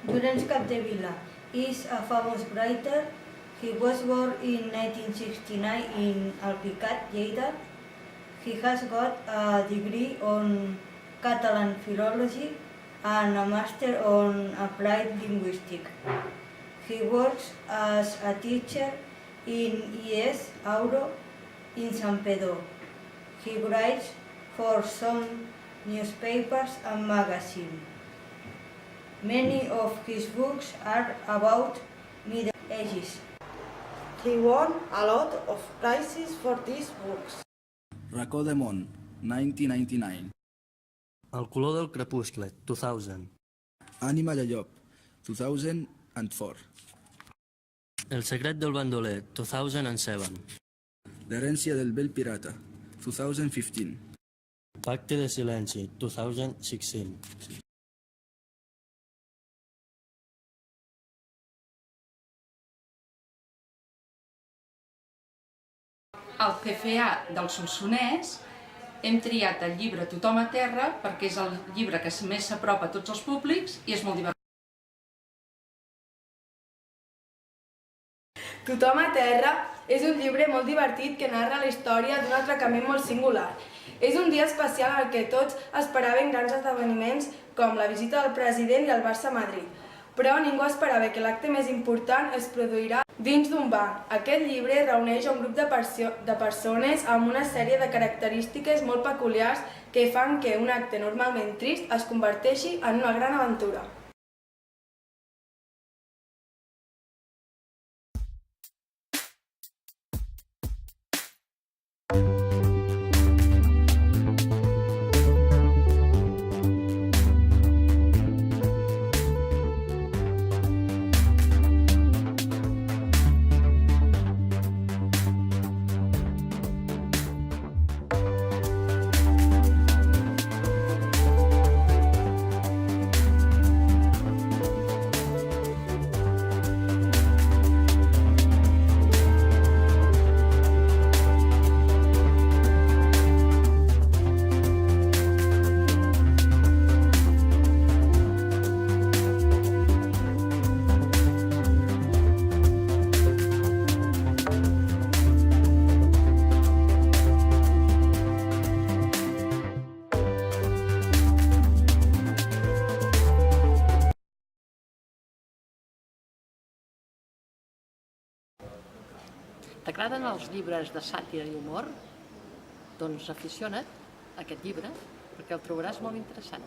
Llorenç Capdevila is a famous writer. He was born in 1969 in Alpicat, Lleida. He has got a degree on Catalan philology and a master on applied linguistics. He works as a teacher in IES Auro in San Pedro. He writes for some newspapers and magazines. Many of his books are about Middle Ages. He won a lot of prizes for these books. Racó de Món, 1999. El color del crepuscle, 2000. Ànima de llop, 2004. El secret del bandoler, 2007. L'herència del vell pirata, 2015. Pacte de silenci, 2016. Al CFA del Solsonès hem triat el llibre Tothom a terra perquè és el llibre que més s'apropa a tots els públics i és molt divertit. Tothom a terra és un llibre molt divertit que narra la història d'un atracament molt singular. És un dia especial en què tots esperaven grans esdeveniments com la visita del president i el Barça a Madrid. Però ningú esperava que l'acte més important es produirà dins d'un banc. Aquest llibre reuneix un grup de persones amb una sèrie de característiques molt peculiars que fan que un acte normalment trist es converteixi en una gran aventura. T'agraden els llibres de sàtira i humor? Doncs aficiona't a aquest llibre perquè el trobaràs molt interessant.